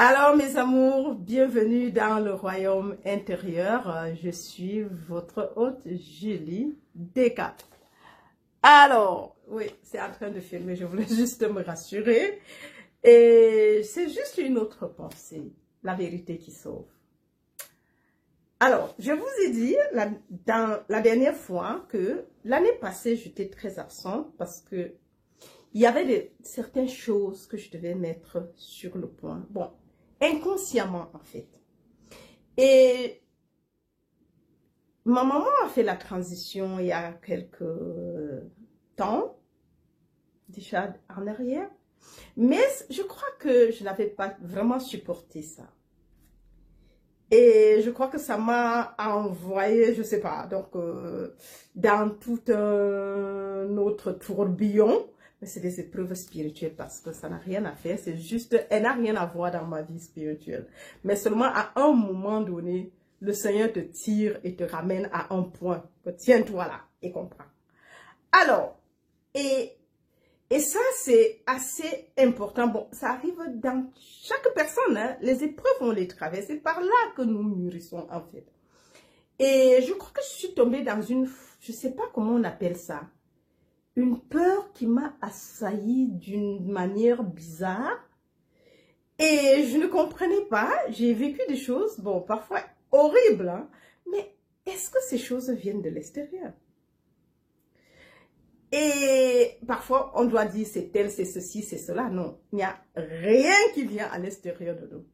Alors mes amours, bienvenue dans le royaume intérieur. Je suis votre hôte Julie Desca. Alors, oui, c'est en train de filmer, je voulais juste me rassurer. Et c'est juste une autre pensée, la vérité qui sauve. Alors, je vous ai dit dans la dernière fois que l'année passée, j'étais très absente parce que il y avait certaines choses que je devais mettre sur le point. Bon, inconsciemment en fait. Et ma maman a fait la transition il y a quelques temps, déjà en arrière. Mais je crois que je n'avais pas vraiment supporté ça. Et je crois que ça m'a envoyé, je sais pas, donc dans tout un autre tourbillon. Mais c'est des épreuves spirituelles parce que ça n'a rien à faire. C'est juste, elle n'a rien à voir dans ma vie spirituelle. Mais seulement à un moment donné, le Seigneur te tire et te ramène à un point. Tiens-toi là et comprends. Alors, et ça, c'est assez important. Bon, ça arrive dans chaque personne. Hein. Les épreuves, on les traverse. C'est par là que nous mûrissons, en fait. Et je crois que je suis tombée dans une... Je ne sais pas comment on appelle ça. Une peur qui m'a assaillie d'une manière bizarre. Et je ne comprenais pas. J'ai vécu des choses, bon, parfois horribles. Hein, mais est-ce que ces choses viennent de l'extérieur? Et parfois, on doit dire c'est tel, c'est ceci, c'est cela. Non, il n'y a rien qui vient à l'extérieur de nous.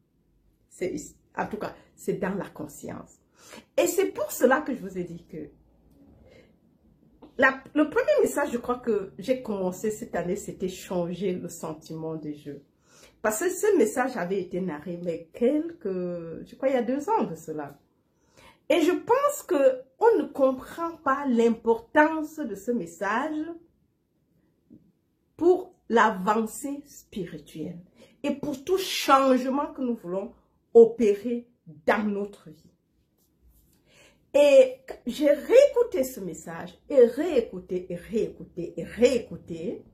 En tout cas, c'est dans la conscience. Et c'est pour cela que je vous ai dit que le premier message, je crois que j'ai commencé cette année, c'était changer le sentiment des jeux. Parce que ce message avait été narré, mais je crois il y a 2 ans de cela. Et je pense qu'on ne comprend pas l'importance de ce message pour l'avancée spirituelle et pour tout changement que nous voulons opérer dans notre vie. Et j'ai réécouté ce message et réécouté et réécouté et réécouté.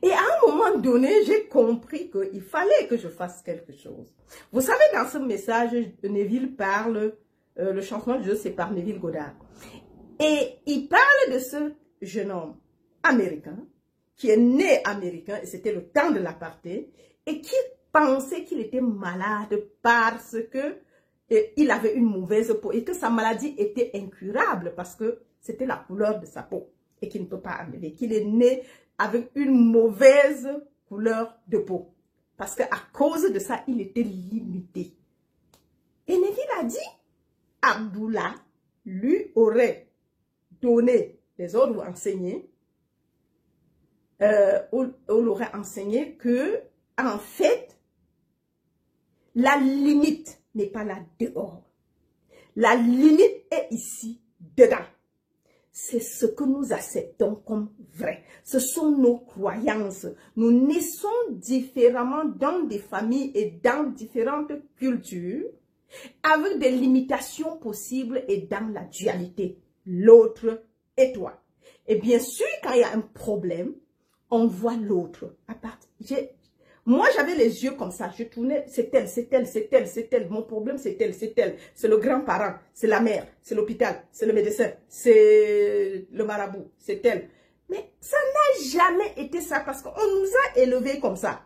Et à un moment donné, j'ai compris qu'il fallait que je fasse quelque chose. Vous savez, dans ce message, Neville parle... le changement de jeu, c'est par Neville Goddard. Et il parle de ce jeune homme américain, qui est né américain, et c'était le temps de l'apartheid, et qui pensait qu'il était malade parce que il avait une mauvaise peau, et que sa maladie était incurable parce que c'était la couleur de sa peau, et qu'il ne peut pas enlever, qu'il est né avec une mauvaise couleur de peau. Parce qu'à cause de ça, il était limité. Et Neville a dit, Abdullah lui aurait donné les ordres ou enseigné, on aurait enseigné que, en fait, la limite n'est pas là dehors. La limite est ici, dedans. C'est ce que nous acceptons comme vrai. Ce sont nos croyances. Nous naissons différemment dans des familles et dans différentes cultures, avec des limitations possibles et dans la dualité, l'autre et toi. Et bien sûr, quand il y a un problème, on voit l'autre. Moi, j'avais les yeux comme ça, je tournais, c'est elle, c'est elle, c'est elle, c'est elle. Mon problème, c'est elle, c'est elle. C'est le grand-parent, c'est la mère, c'est l'hôpital, c'est le médecin, c'est le marabout, c'est elle. Mais ça n'a jamais été ça parce qu'on nous a élevés comme ça.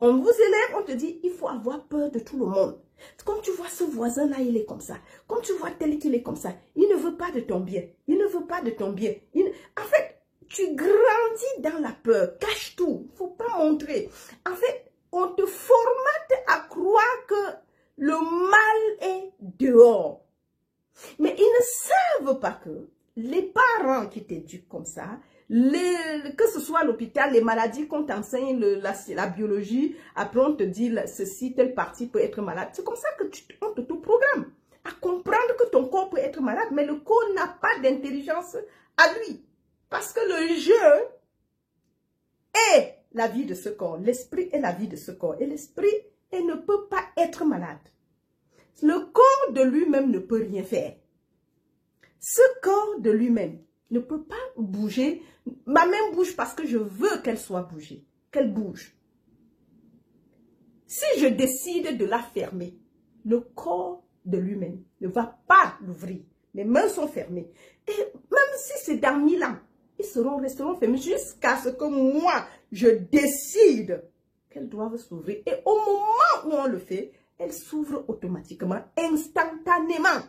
On vous élève, on te dit, il faut avoir peur de tout le monde. Comme tu vois ce voisin-là, il est comme ça. Comme tu vois tel qu'il est comme ça. Il ne veut pas de ton bien. Il ne veut pas de ton bien. En fait, tu grandis dans la peur. Cache tout. Il ne faut pas montrer. En fait, on te formate à croire que le mal est dehors. Mais ils ne savent pas que les parents qui t'éduquent comme ça, que ce soit l'hôpital, les maladies qu'on t'enseigne, la biologie, après on te dit ceci, telle partie peut être malade. C'est comme ça que on te tout programme à comprendre que ton corps peut être malade, mais le corps n'a pas d'intelligence à lui. Parce que le jeu est la vie de ce corps, l'esprit est la vie de ce corps. Et l'esprit ne peut pas être malade. Le corps de lui-même ne peut rien faire. Ce corps de lui-même ne peut pas bouger. Ma main bouge parce que je veux qu'elle soit bougée, qu'elle bouge. Si je décide de la fermer, le corps de lui-même ne va pas l'ouvrir. Mes mains sont fermées. Et même si c'est dans 1000 ans, ils resteront fermés jusqu'à ce que moi, je décide qu'elles doivent s'ouvrir. Et au moment où on le fait, elles s'ouvrent automatiquement, instantanément.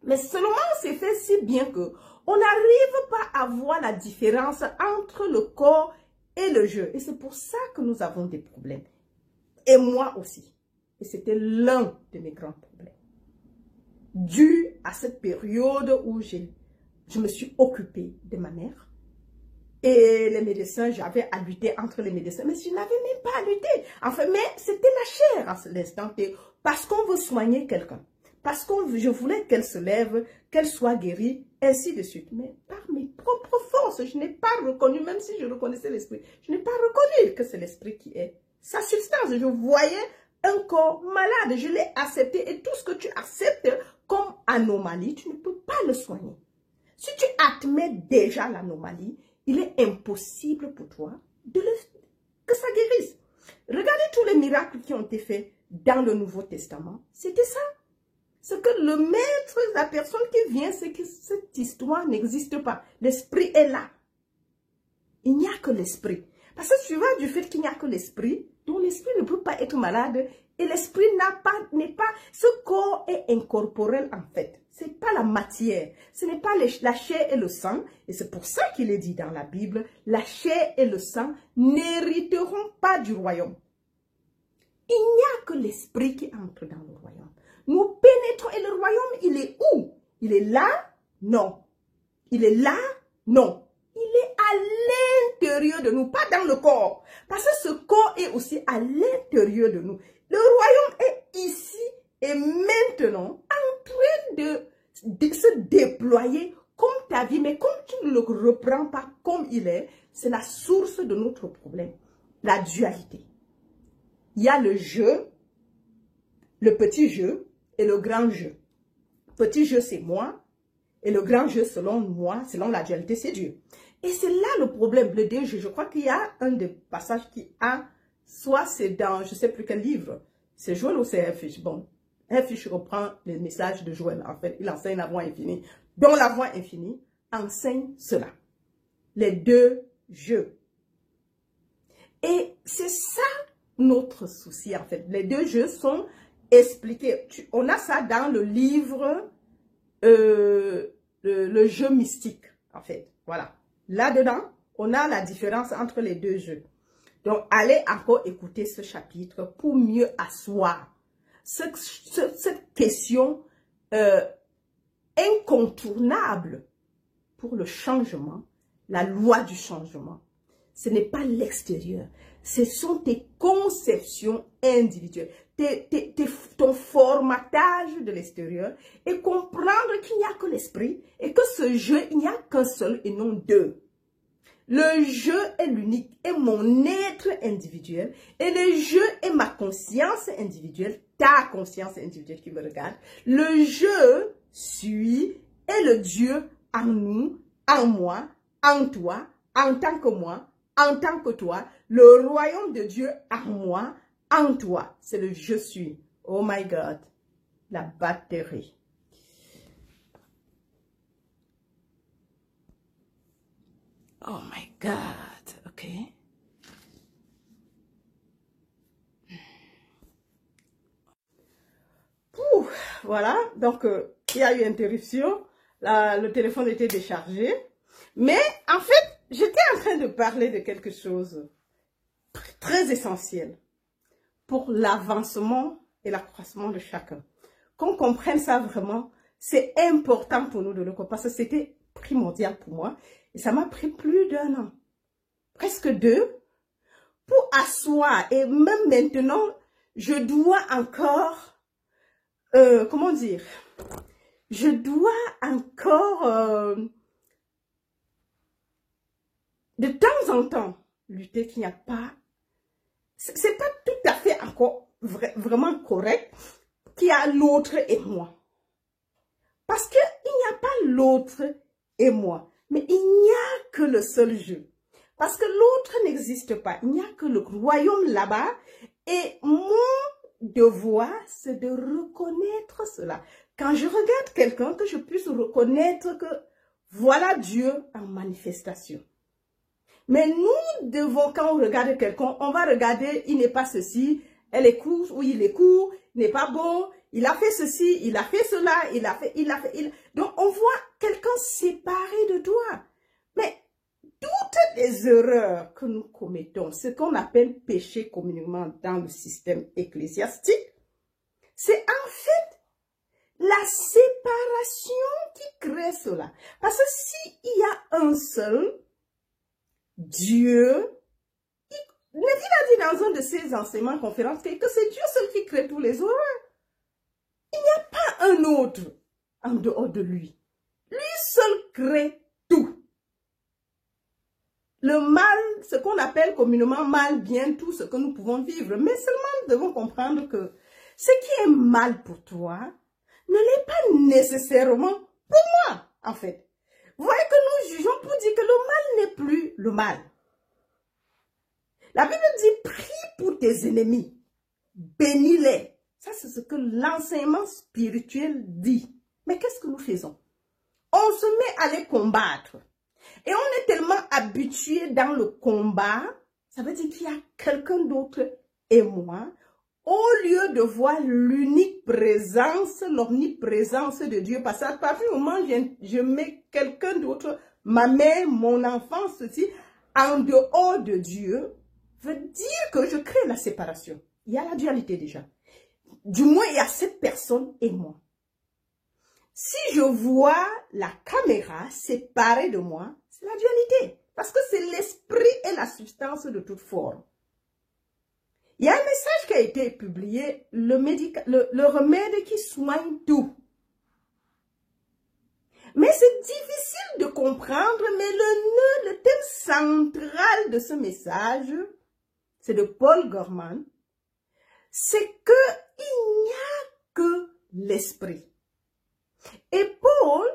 Mais seulement c'est fait si bien que on n'arrive pas à voir la différence entre le corps et le jeu. Et c'est pour ça que nous avons des problèmes. Et moi aussi. Et c'était l'un de mes grands problèmes. Dû à cette période où je me suis occupée de ma mère. Et les médecins, j'avais à lutter entre les médecins. Mais je n'avais même pas à lutter. Enfin, mais c'était la chair à l'instant T. Parce qu'on veut soigner quelqu'un. Parce que je voulais qu'elle se lève, qu'elle soit guérie, ainsi de suite. Mais par mes propres forces, je n'ai pas reconnu, même si je reconnaissais l'esprit, je n'ai pas reconnu que c'est l'esprit qui est sa substance. Je voyais un corps malade, je l'ai accepté. Et tout ce que tu acceptes comme anomalie, tu ne peux pas le soigner. Si tu admets déjà l'anomalie, il est impossible pour toi que ça guérisse. Regardez tous les miracles qui ont été faits dans le Nouveau Testament. C'était ça. Ce que le maître, la personne qui vient, c'est que cette histoire n'existe pas. L'esprit est là. Il n'y a que l'esprit. Parce que tu vois du fait qu'il n'y a que l'esprit, donc l'esprit ne peut pas être malade. Et l'esprit n'est pas, ce corps est incorporel en fait. Ce n'est pas la matière. Ce n'est pas la chair et le sang. Et c'est pour ça qu'il est dit dans la Bible, la chair et le sang n'hériteront pas du royaume. Il n'y a que l'esprit qui entre dans le royaume. Nous pénétrons. Et le royaume, il est où? Il est là? Non. Il est là? Non. Il est à l'intérieur de nous, pas dans le corps. Parce que ce corps est aussi à l'intérieur de nous. Le royaume est ici et maintenant en train de se déployer comme ta vie. Mais comme tu ne le reprends pas comme il est, c'est la source de notre problème. La dualité. Il y a le jeu, le petit jeu et le grand jeu. Petit jeu, c'est moi. Et le grand jeu, selon moi, selon la dualité, c'est Dieu. Et c'est là le problème, le déjeu. Je crois qu'il y a un des passages qui a, soit c'est dans, je ne sais plus quel livre, c'est Joël ou c'est Helfish. Bon, Helfish reprend le message de Joël. En fait, il enseigne la voie infinie. Dont la voie infinie enseigne cela. Les deux jeux. Et c'est ça notre souci, en fait. Les deux jeux sont expliqués. On a ça dans le livre le jeu mystique, en fait. Voilà. Là-dedans, on a la différence entre les deux jeux. Donc, allez encore écouter ce chapitre pour mieux asseoir cette question incontournable pour le changement, la loi du changement. Ce n'est pas l'extérieur. Ce sont tes conceptions individuelles, ton formatage de l'extérieur et comprendre qu'il n'y a que l'esprit et que ce jeu, il n'y a qu'un seul et non deux. Le jeu est l'unique, est mon être individuel et le jeu est ma conscience individuelle, ta conscience individuelle qui me regarde. Le jeu suit est le Dieu en nous, en moi, en toi, en tant que moi, en tant que toi, le royaume de Dieu en moi, en toi. C'est le je suis. Oh my God. La batterie. Oh my God. OK. Voilà. Donc, il y a eu interruption. Le téléphone était déchargé. Mais, en fait, j'étais en train de parler de quelque chose très essentiel pour l'avancement et l'accroissement de chacun. Qu'on comprenne ça vraiment, c'est important pour nous de le comprendre parce que c'était primordial pour moi et ça m'a pris plus d'1 an, presque 2, pour asseoir. Et même maintenant, je dois encore, comment dire, je dois encore... de temps en temps, lutter qu'il n'y a pas, c'est pas tout à fait encore vraiment correct qu'il y a l'autre et moi. Parce qu'il n'y a pas l'autre et moi, mais il n'y a que le seul jeu. Parce que l'autre n'existe pas, il n'y a que le royaume là-bas Et mon devoir, c'est de reconnaître cela. Quand je regarde quelqu'un, que je puisse reconnaître que voilà Dieu en manifestation. Mais nous devons, quand on regarde quelqu'un, on va regarder, il n'est pas ceci, elle est court, ou il est court, il n'est pas bon, il a fait ceci, il a fait cela, Donc, on voit quelqu'un séparé de toi. Mais toutes les erreurs que nous commettons, ce qu'on appelle péché communément dans le système ecclésiastique, c'est en fait la séparation qui crée cela. Parce que s'il y a un seul Dieu, il a dit dans un de ses enseignements conférences que c'est Dieu seul qui crée tous les horreurs. Il n'y a pas un autre en dehors de lui. Lui seul crée tout. Le mal, ce qu'on appelle communément mal, bien, tout ce que nous pouvons vivre. Mais seulement nous devons comprendre que ce qui est mal pour toi ne l'est pas nécessairement pour moi, en fait. Vous voyez que nous jugeons pour dire que le mal n'est plus le mal. La Bible dit, prie pour tes ennemis, bénis-les. Ça, c'est ce que l'enseignement spirituel dit. Mais qu'est-ce que nous faisons? On se met à les combattre. Et on est tellement habitué dans le combat, ça veut dire qu'il y a quelqu'un d'autre et moi, au lieu de voir l'unique présence, l'omniprésence de Dieu, parce qu'à partir du moment où je mets quelqu'un d'autre, ma mère, mon enfant, ceci, en dehors de Dieu, veut dire que je crée la séparation. Il y a la dualité déjà. Du moins, il y a cette personne et moi. Si je vois la caméra séparée de moi, c'est la dualité. Parce que c'est l'esprit et la substance de toute forme. Il y a un message qui a été publié, le remède qui soigne tout. Mais c'est difficile de comprendre, mais le thème central de ce message, c'est de Paul Gorman, c'est qu'il n'y a que l'esprit. Et Paul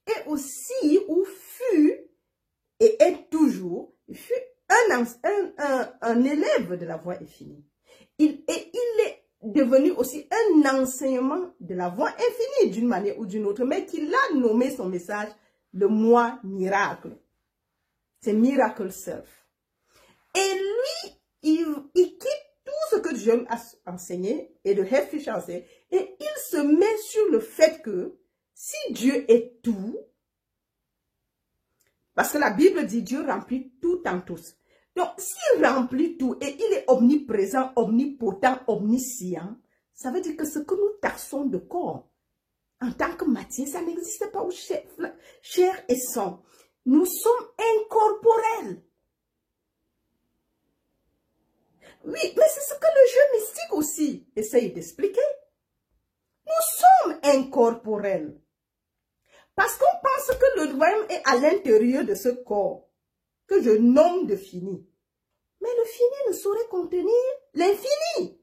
est aussi, ou fut, et est toujours, fut un élève de la voie infinie. Il est devenu aussi un enseignement de la voie infinie d'une manière ou d'une autre, mais qu'il a nommé son message le moi miracle. C'est Miracle Self. Et lui, il quitte tout ce que John a enseigné et de Helfish a enseigné, et il se met sur le fait que si Dieu est tout, parce que la Bible dit Dieu remplit tout en tous. Donc, s'il remplit tout et il est omniprésent, omnipotent, omniscient, ça veut dire que ce que nous taxons de corps, en tant que matière, ça n'existe pas au chair et sang. Nous sommes incorporels. Oui, mais c'est ce que le jeu mystique aussi essaye d'expliquer. Nous sommes incorporels. Parce qu'on pense que le royaume est à l'intérieur de ce corps, que je nomme de fini. Mais le fini ne saurait contenir l'infini.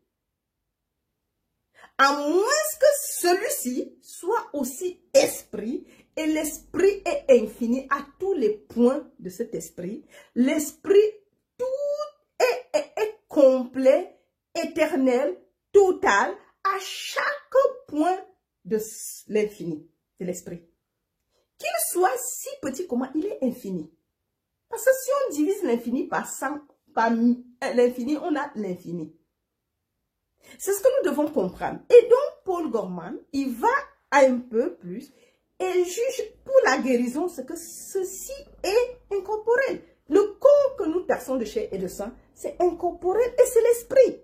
À moins que celui-ci soit aussi esprit, et l'esprit est infini à tous les points de cet esprit. L'esprit, tout est complet, éternel, total, à chaque point de l'infini, de l'esprit. Qu'il soit si petit, comment il est infini. Parce que si on divise l'infini par 100, par l'infini, on a l'infini. C'est ce que nous devons comprendre. Et donc, Paul Gorman, il va un peu plus et juge pour la guérison ce que ceci est incorporel. Le corps que nous taxons de chair et de sang, c'est incorporel et c'est l'esprit.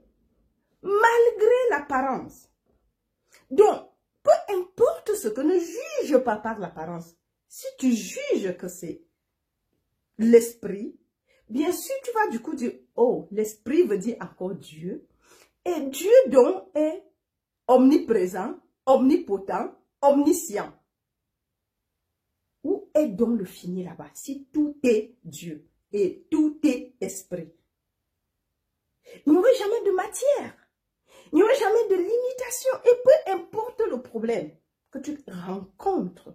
Malgré l'apparence. Donc, peu importe ce que ne juge pas par l'apparence, si tu juges que c'est l'esprit, bien sûr, tu vas du coup dire, oh, l'esprit veut dire encore Dieu. Et Dieu donc est omniprésent, omnipotent, omniscient. Où est donc le fini là-bas? Si tout est Dieu et tout est esprit. Il n'y aurait jamais de matière. Il n'y aurait jamais de limitation. Et peu importe le problème que tu rencontres,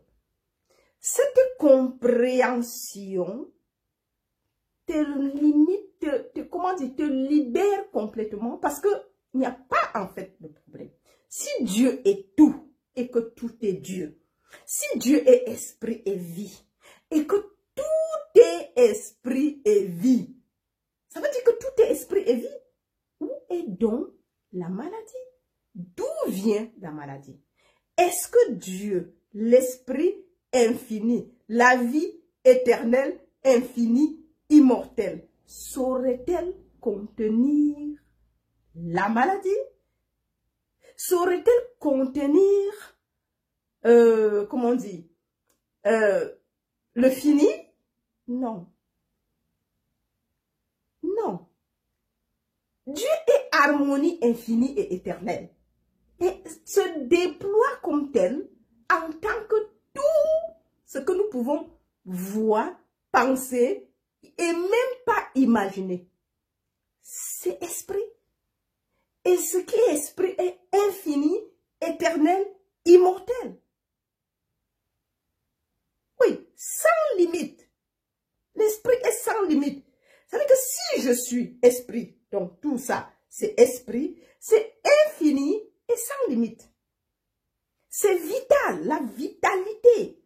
cette compréhension te limite, te libère complètement parce que Il n'y a pas en fait de problème. Si Dieu est tout et que tout est Dieu, si Dieu est esprit et vie, et que tout est esprit et vie, ça veut dire que tout est esprit et vie. Où est donc la maladie? D'où vient la maladie? Est-ce que Dieu, l'esprit infini, la vie éternelle, infinie, immortelle, saurait-elle contenir la maladie? Saurait-elle contenir, comment on dit, le fini? Non. Non. Dieu est harmonie infinie et éternelle. Et se déploie comme tel en tant que tout ce que nous pouvons voir, penser et même pas imaginer. C'est esprit. Et ce qui est esprit est infini, éternel, immortel. Oui, sans limite. L'esprit est sans limite. Ça veut dire que si je suis esprit, donc tout ça, c'est esprit, c'est infini et sans limite. C'est vital, la vitalité.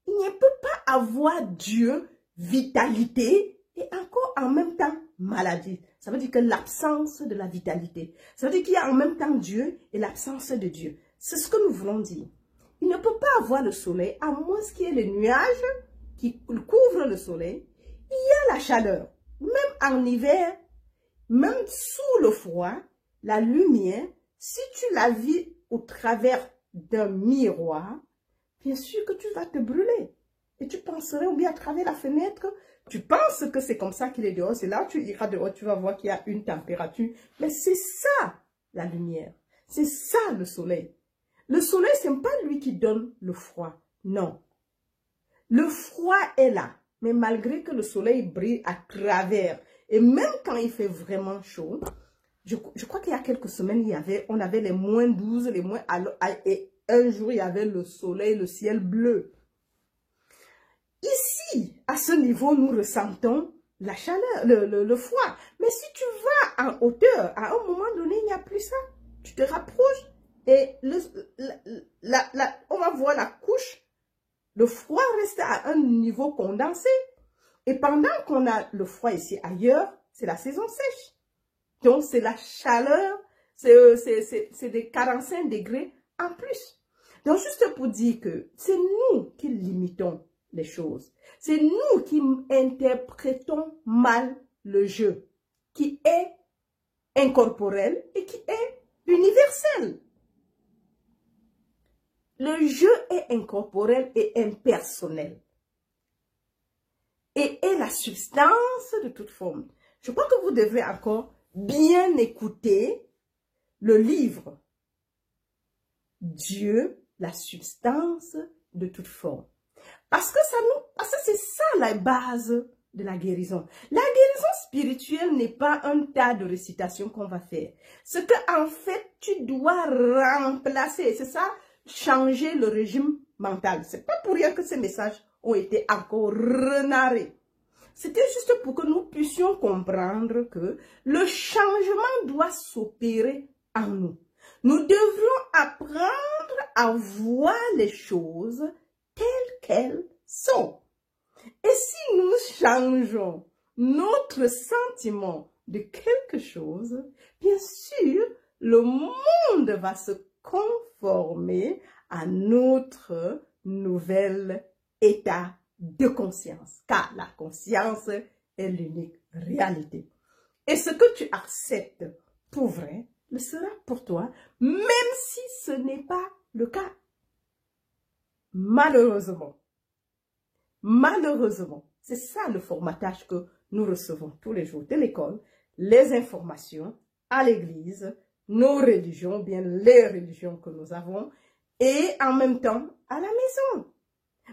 Il ne peut pas avoir Dieu, vitalité, et encore en même temps maladie. Ça veut dire que l'absence de la vitalité. Ça veut dire qu'il y a en même temps Dieu et l'absence de Dieu. C'est ce que nous voulons dire. Il ne peut pas avoir le soleil à moins qu'il y ait les nuages qui couvrent le soleil. Il y a la chaleur. Même en hiver, même sous le froid, la lumière, si tu la vis au travers d'un miroir, bien sûr que tu vas te brûler. Et tu penserais, ou bien à travers la fenêtre, tu penses que c'est comme ça qu'il est dehors. C'est là où tu iras dehors, tu vas voir qu'il y a une température. Mais c'est ça, la lumière. C'est ça, le soleil. Le soleil, ce n'est pas lui qui donne le froid. Non. Le froid est là. Mais malgré que le soleil brille à travers, et même quand il fait vraiment chaud, je crois qu'il y a quelques semaines, on avait les moins 12, les moins... Et un jour, il y avait le soleil, le ciel bleu. Ici, à ce niveau, nous ressentons la chaleur, le froid. Mais si tu vas en hauteur, à un moment donné, il n'y a plus ça. Tu te rapproches et on va voir la couche. Le froid reste à un niveau condensé. Et pendant qu'on a le froid ici ailleurs, c'est la saison sèche. Donc, c'est la chaleur, c'est des 45 degrés en plus. Donc, juste pour dire que c'est nous qui limitons les choses. C'est nous qui interprétons mal le jeu, qui est incorporel et qui est universel. Le jeu est incorporel et impersonnel. Et est la substance de toute forme. Je crois que vous devez encore bien écouter le livre. Dieu, la substance de toute forme. Parce que c'est ça la base de la guérison. La guérison spirituelle n'est pas un tas de récitations qu'on va faire. Ce que en fait tu dois remplacer, c'est ça, changer le régime mental. C'est pas pour rien que ces messages ont été encore renarrés. C'était juste pour que nous puissions comprendre que le changement doit s'opérer en nous. Nous devrons apprendre à voir les choses telles qu'elles sont. Et si nous changeons notre sentiment de quelque chose, bien sûr, le monde va se conformer à notre nouvel état de conscience. Car la conscience est l'unique réalité. Et ce que tu acceptes pour vrai le sera pour toi, même si ce n'est pas le cas. Malheureusement, c'est ça le formatage que nous recevons tous les jours de l'école, les informations à l'église, nos religions, bien les religions que nous avons, et en même temps à la maison.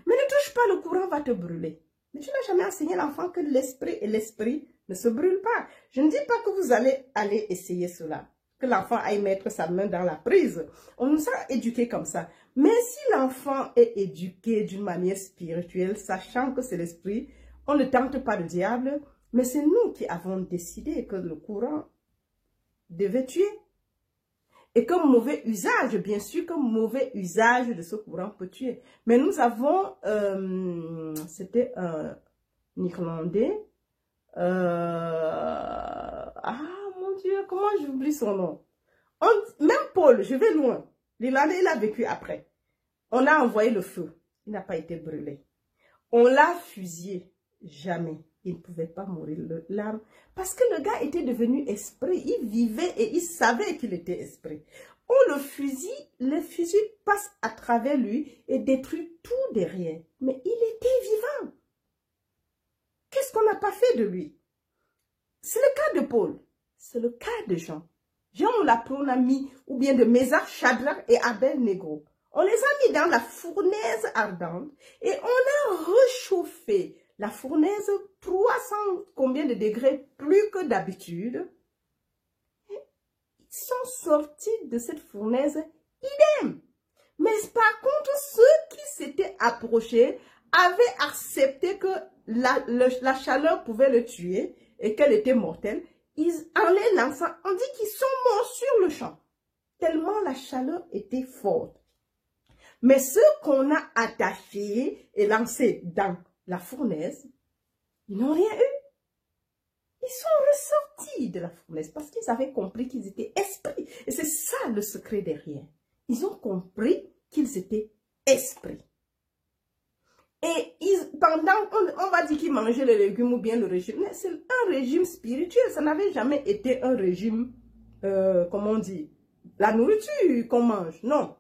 Mais ne touche pas, le courant va te brûler. Mais tu n'as jamais enseigné l'enfant que l'esprit et l'esprit ne se brûlent pas. Je ne dis pas que vous allez essayer cela, que l'enfant aille mettre sa main dans la prise. On nous a éduqués comme ça. Mais si l'enfant est éduqué d'une manière spirituelle, sachant que c'est l'esprit, on ne tente pas le diable, mais c'est nous qui avons décidé que le courant devait tuer. Et comme mauvais usage, bien sûr, comme mauvais usage de ce courant peut tuer. Mais nous avons, c'était un Irlandais, ah mon Dieu, comment j'oublie son nom? Même Paul, je vais loin. L'Irlandais, il a vécu après. On a envoyé le feu, il n'a pas été brûlé. On l'a fusillé, jamais. Il ne pouvait pas mourir l'âme. Parce que le gars était devenu esprit. Il vivait et il savait qu'il était esprit. On le fusil passe à travers lui et détruit tout derrière. Mais il était vivant. Qu'est-ce qu'on n'a pas fait de lui? C'est le cas de Paul. C'est le cas de Jean. Jean, on a mis, ou bien de Mésach, Shadrach et Abed-Négo. On les a mis dans la fournaise ardente et on a réchauffé la fournaise 300 combien de degrés plus que d'habitude. Ils sont sortis de cette fournaise idem. Mais par contre, ceux qui s'étaient approchés avaient accepté que la chaleur pouvait le tuer et qu'elle était mortelle. En les lançant, on dit qu'ils sont morts sur le champ. Tellement la chaleur était forte. Mais ceux qu'on a attachés et lancés dans la fournaise, ils n'ont rien eu. Ils sont ressortis de la fournaise parce qu'ils avaient compris qu'ils étaient esprits. Et c'est ça le secret derrière. Ils ont compris qu'ils étaient esprits. Et on va dire qu'ils mangeaient les légumes ou bien le régime. Mais c'est un régime spirituel. Ça n'avait jamais été un régime, comment on dit, la nourriture qu'on mange. Non.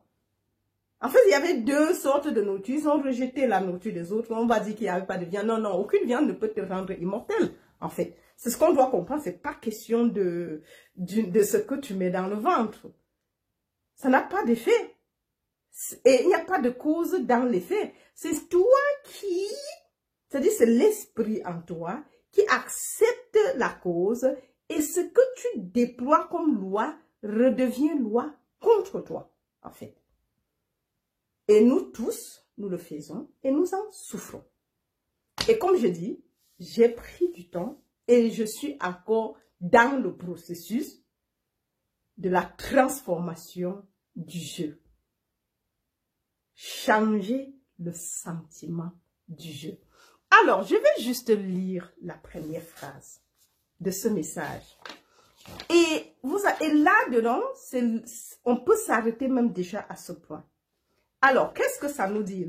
En fait, il y avait deux sortes de nourriture. Ils ont rejeté la nourriture des autres. On va dire qu'il n'y avait pas de viande. Non, non, aucune viande ne peut te rendre immortel, en fait. C'est ce qu'on doit comprendre. C'est pas question de ce que tu mets dans le ventre. Ça n'a pas d'effet. Et il n'y a pas de cause dans l'effet. C'est toi qui, c'est-à-dire c'est l'esprit en toi qui accepte la cause et ce que tu déploies comme loi redevient loi contre toi, en fait. Et nous tous, nous le faisons et nous en souffrons. Et comme je dis, j'ai pris du temps et je suis encore dans le processus de la transformation du jeu. Changer le sentiment du jeu. Alors, je vais juste lire la première phrase de ce message. Et là-dedans, on peut s'arrêter même déjà à ce point. Alors, qu'est-ce que ça nous dit,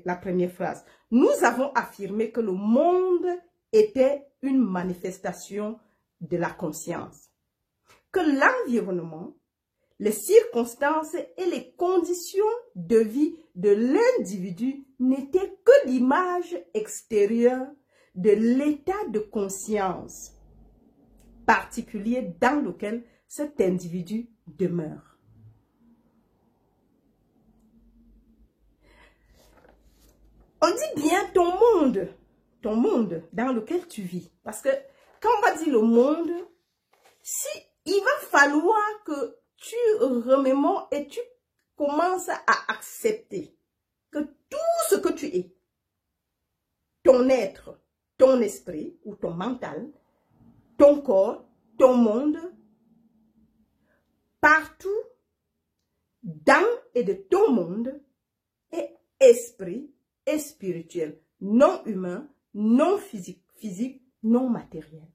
la première phrase? Nous avons affirmé que le monde était une manifestation de la conscience. Que l'environnement, les circonstances et les conditions de vie de l'individu n'étaient que l'image extérieure de l'état de conscience particulier dans lequel cet individu demeure. On dit bien ton monde dans lequel tu vis. Parce que quand on va dire le monde, il va falloir que tu remémores et tu commences à accepter que tout ce que tu es, ton être, ton esprit ou ton mental, ton corps, ton monde, partout dans et de ton monde est esprit et spirituel, non humain, non physique, non matériel.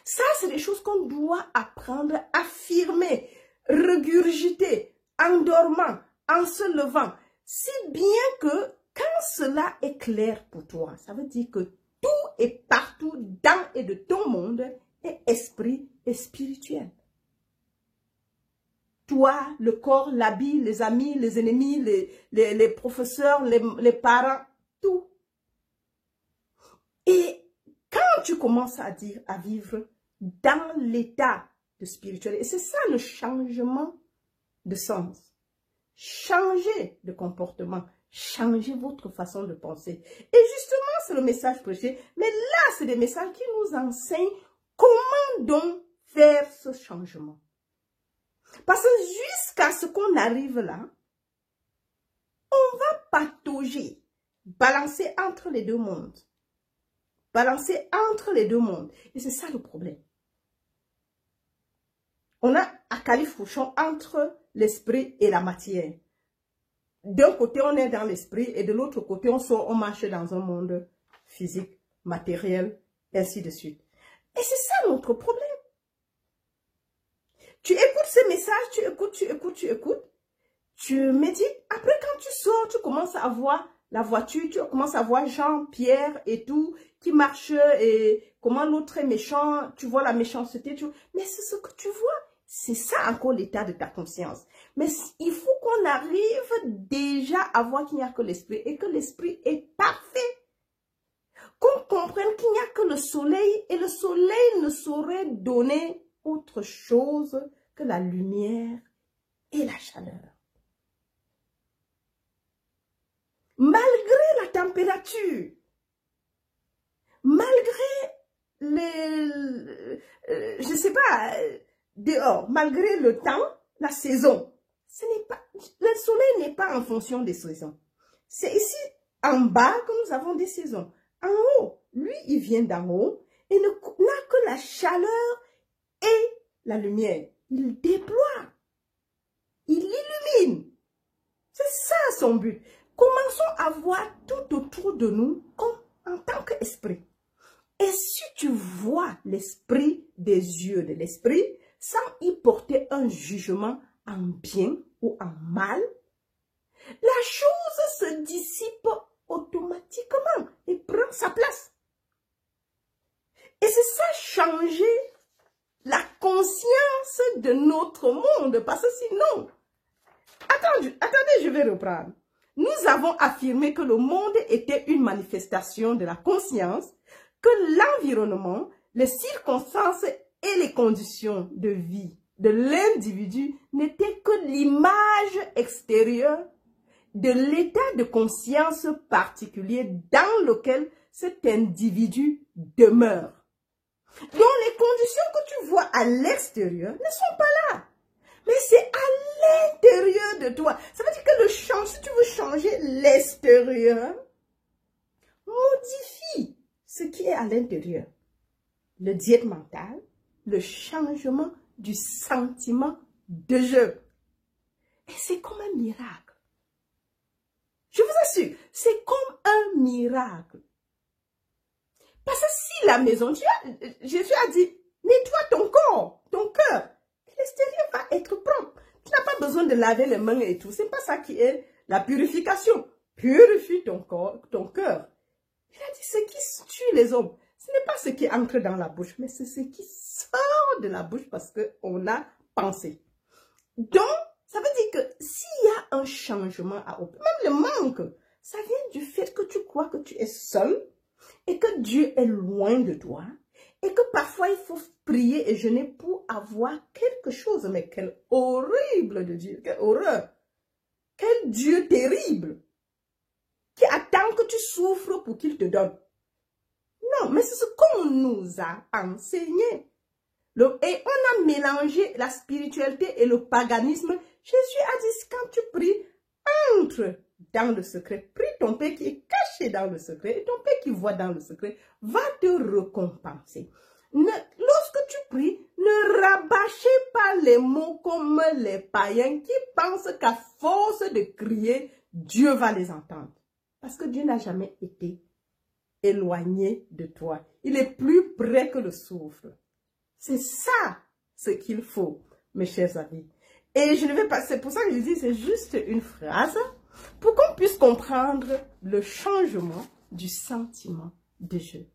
Ça, c'est des choses qu'on doit apprendre, affirmer, regurgiter, en dormant, en se levant. Si bien que quand cela est clair pour toi, ça veut dire que tout est partout dans et de ton monde est esprit et spirituel. Toi, le corps, l'habit, les amis, les ennemis, les professeurs, les parents, tout. Et quand tu commences à vivre dans l'état de spirituel, et c'est ça le changement de sens, changer de comportement, changer votre façon de penser. Et justement, c'est le message prêché, mais là, c'est des messages qui nous enseignent comment donc faire ce changement. Parce que jusqu'à ce qu'on arrive là, on va patauger, balancer entre les deux mondes. Balancer entre les deux mondes. Et c'est ça le problème. On a à califourchon entre l'esprit et la matière. D'un côté, on est dans l'esprit et de l'autre côté, on marche dans un monde physique, matériel, ainsi de suite. Et c'est ça notre problème. Tu écoutes ces messages, tu écoutes. Tu médites. Après, quand tu sors, tu commences à voir la voiture, tu commences à voir Jean-Pierre et tout, qui marche et comment l'autre est méchant. Tu vois la méchanceté. Mais c'est ce que tu vois. C'est ça encore l'état de ta conscience. Mais il faut qu'on arrive déjà à voir qu'il n'y a que l'esprit et que l'esprit est parfait. Qu'on comprenne qu'il n'y a que le soleil et le soleil ne saurait donner autre chose que la lumière et la chaleur. Malgré la température, malgré je sais pas, dehors, malgré le temps, la saison, le soleil n'est pas en fonction des saisons. C'est ici, en bas, que nous avons des saisons. En haut, lui, il vient d'en haut et n'a que la chaleur et la lumière. Il déploie, il illumine. C'est ça son but. Commençons à voir tout autour de nous comme en tant qu'esprit. Et si tu vois l'esprit des yeux de l'esprit, sans y porter un jugement en bien ou en mal, la chose se dissipe automatiquement et prend sa place. Et c'est ça, changer la conscience de notre monde. Parce que sinon, attendez, je vais reprendre. Nous avons affirmé que le monde était une manifestation de la conscience, que l'environnement, les circonstances et les conditions de vie de l'individu n'étaient que l'image extérieure de l'état de conscience particulier dans lequel cet individu demeure. Donc les conditions que tu vois à l'extérieur ne sont pas là. Mais c'est à l'intérieur de toi. Ça veut dire que si tu veux changer l'extérieur, modifie ce qui est à l'intérieur. Le diète mental, le changement du sentiment de je. Et c'est comme un miracle. Je vous assure, c'est comme un miracle. Parce que si la maison, Jésus a dit, nettoie ton corps, ton cœur. L'extérieur va être propre. Tu n'as pas besoin de laver les mains et tout. C'est pas ça qui est la purification. Purifie ton corps, ton cœur. Il a dit, ce qui tue les hommes, ce n'est pas ce qui entre dans la bouche, mais c'est ce qui sort de la bouche parce qu'on a pensé. Donc, ça veut dire que s'il y a un changement à opérer, même le manque, ça vient du fait que tu crois que tu es seul et que Dieu est loin de toi. Et que parfois, il faut prier et jeûner pour avoir quelque chose. Mais quel horrible de Dieu, quelle horreur. Quel Dieu terrible. Qui attend que tu souffres pour qu'il te donne. Non, mais c'est ce qu'on nous a enseigné. Et on a mélangé la spiritualité et le paganisme. Jésus a dit, quand tu pries, entre dans le secret. Prie ton Père qui est caché dans le secret. Et ton Père qui voit dans le secret va te récompenser. Lorsque tu pries, ne rabâchez pas les mots comme les païens qui pensent qu'à force de crier, Dieu va les entendre. Parce que Dieu n'a jamais été éloigné de toi. Il est plus près que le souffle. C'est ça ce qu'il faut, mes chers amis. Et je ne vais pas, c'est pour ça que je dis, c'est juste une phrase pour qu'on puisse comprendre le changement du sentiment de jeu.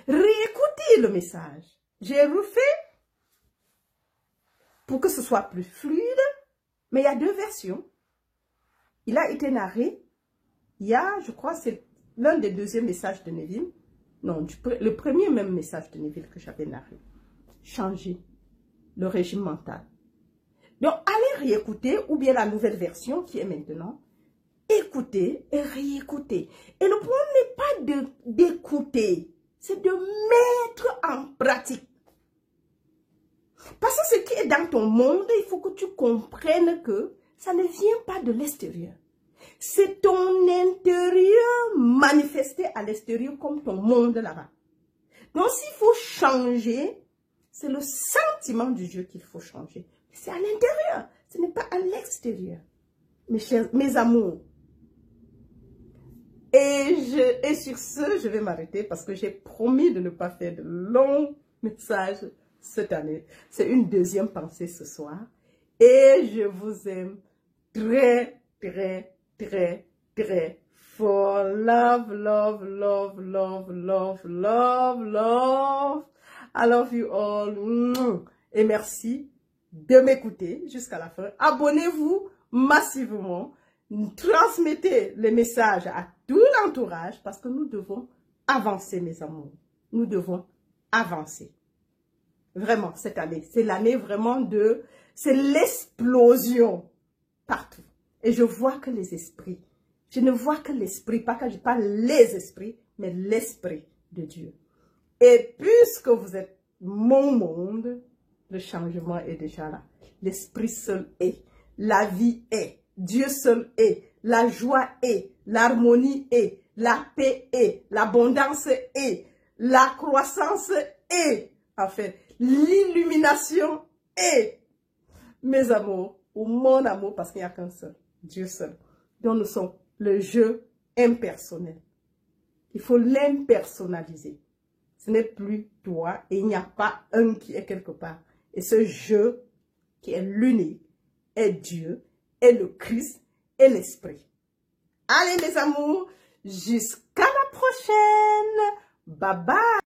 Réécoutez le message. J'ai refait pour que ce soit plus fluide, mais il y a deux versions. Il a été narré, il y a, je crois, c'est l'un des deuxièmes messages de Neville. Non, le premier même message de Neville que j'avais narré. Changer le régime mental. Donc, allez réécouter, ou bien la nouvelle version qui est maintenant. Écoutez et réécoutez. Et le problème n'est pas d'écouter, c'est de mettre en pratique. Parce que ce qui est dans ton monde, il faut que tu comprennes que ça ne vient pas de l'extérieur. C'est ton intérieur manifesté à l'extérieur comme ton monde là-bas. Donc, s'il faut changer, C'est le sentiment du Dieu qu'il faut changer. C'est à l'intérieur, ce n'est pas à l'extérieur. Mes chers, mes amours. Et sur ce, je vais m'arrêter parce que j'ai promis de ne pas faire de longs messages cette année. C'est une deuxième pensée ce soir. Et je vous aime très, très, très, très fort. Love, love, love, love, love, love, love. I love you all. Et merci de m'écouter jusqu'à la fin. Abonnez-vous massivement. Transmettez les messages à tout l'entourage parce que nous devons avancer, mes amours. Nous devons avancer. Vraiment, cette année, c'est l'année vraiment de... C'est l'explosion partout. Et je vois que les esprits, je ne vois que l'esprit, pas quand je parle les esprits, mais l'esprit de Dieu. Et puisque vous êtes mon monde, le changement est déjà là. L'esprit seul est. La vie est. Dieu seul est. La joie est. L'harmonie est. La paix est. L'abondance est. La croissance est. En fait, l'illumination est. Mes amours, ou mon amour, parce qu'il n'y a qu'un seul. Dieu seul. Donc nous sommes le jeu impersonnel. Il faut l'impersonnaliser. Ce n'est plus toi et il n'y a pas un qui est quelque part. Et ce jeu qui est l'unique est Dieu, est le Christ, est l'Esprit. Allez mes amours, jusqu'à la prochaine. Bye bye.